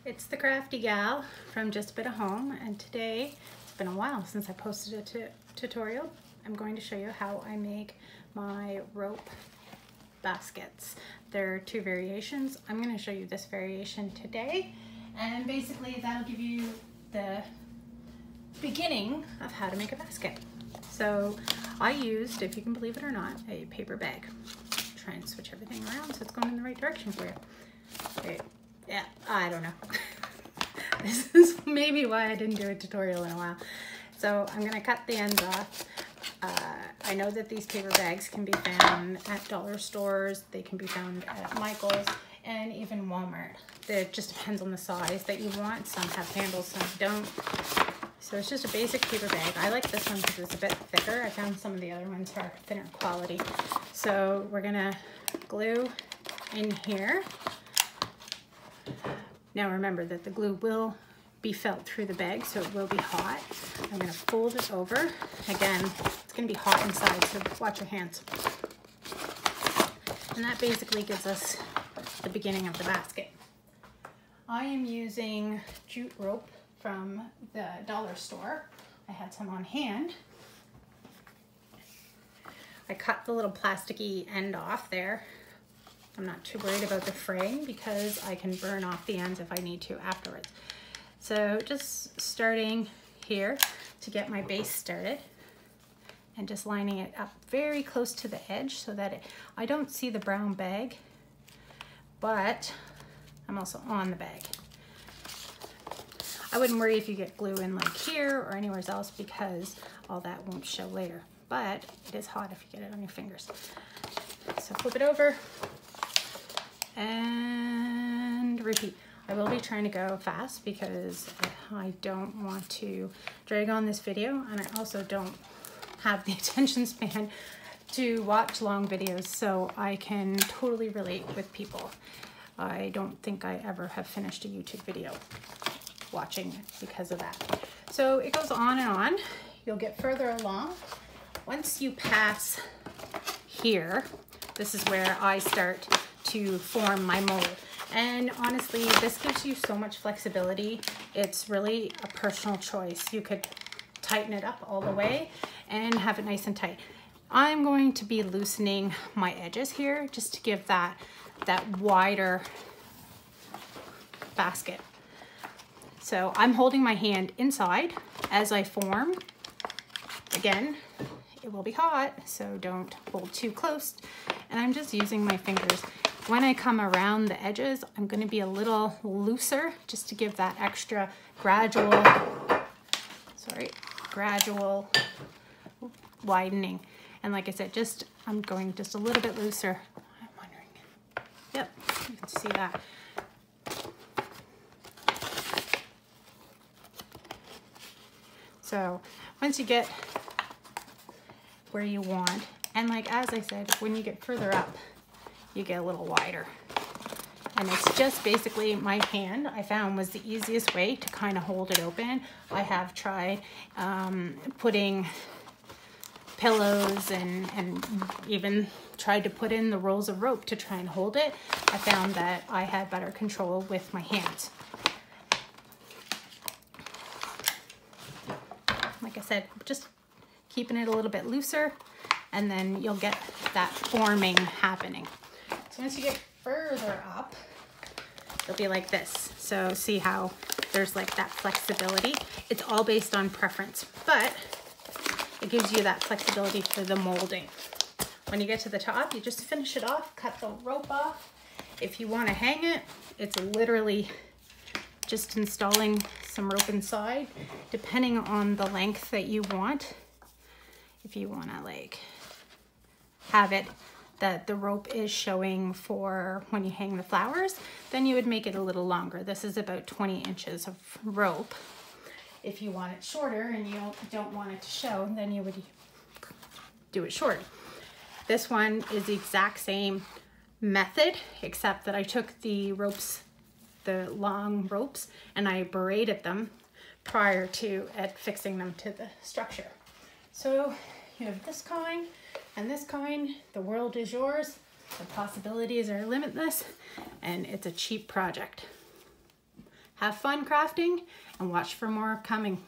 It's the Crafty Gal from Just a Bit of Home, and today, it's been a while since I posted a tutorial. I'm going to show you how I make my rope baskets. There are two variations. I'm going to show you this variation today, and basically that'll give you the beginning of how to make a basket. So I used, if you can believe it or not, a paper bag. Try and switch everything around so it's going in the right direction for you. Okay. Yeah, I don't know. This is maybe why I didn't do a tutorial in a while. So I'm gonna cut the ends off. I know that these paper bags can be found at dollar stores. They can be found at Michael's and even Walmart. It just depends on the size that you want. Some have handles, some don't. So it's just a basic paper bag. I like this one because it's a bit thicker. I found some of the other ones are thinner quality. So we're gonna glue in here. Now remember that the glue will be felt through the bag, so it will be hot. I'm going to fold it over. Again, it's going to be hot inside, so watch your hands. And that basically gives us the beginning of the basket. I am using jute rope from the dollar store. I had some on hand. I cut the little plasticky end off there. I'm not too worried about the fraying because I can burn off the ends if I need to afterwards. So just starting here to get my base started and just lining it up very close to the edge so that I don't see the brown bag, but I'm also on the bag. I wouldn't worry if you get glue in like here or anywhere else because all that won't show later, but it is hot if you get it on your fingers. So flip it over and repeat. I will be trying to go fast because I don't want to drag on this video, and I also don't have the attention span to watch long videos, so I can totally relate with people. I don't think I ever have finished a YouTube video watching because of that. So it goes on and on. You'll get further along. Once you pass here, this is where I start to form my mold. And honestly, this gives you so much flexibility. It's really a personal choice. You could tighten it up all the way and have it nice and tight. I'm going to be loosening my edges here just to give that wider basket. So I'm holding my hand inside as I form. Again, it will be hot, so don't hold too close. And I'm just using my fingers. When I come around the edges, I'm going to be a little looser just to give that extra gradual widening. And like I said, I'm going just a little bit looser. I'm wondering. Yep, you can see that. So once you get where you want, and like as I said, when you get further up, you get a little wider. And it's just basically my hand I found was the easiest way to kind of hold it open. I have tried putting pillows and even tried to put in the rolls of rope to try and hold it. I found that I had better control with my hands. Like I said, just keeping it a little bit looser, and then you'll get that forming happening. So once you get further up, it'll be like this. So see how there's like that flexibility. It's all based on preference, but it gives you that flexibility for the molding. When you get to the top, you just finish it off, cut the rope off. If you want to hang it, it's literally just installing some rope inside, depending on the length that you want. If you want to like have it that the rope is showing for when you hang the flowers, then you would make it a little longer. This is about 20 inches of rope. If you want it shorter and you don't want it to show, then you would do it shorter. This one is the exact same method, except that I took the ropes, the long ropes, and I braided them prior to fixing them to the structure. So you have this kind and this kind. The world is yours. The possibilities are limitless, and it's a cheap project. Have fun crafting and watch for more coming.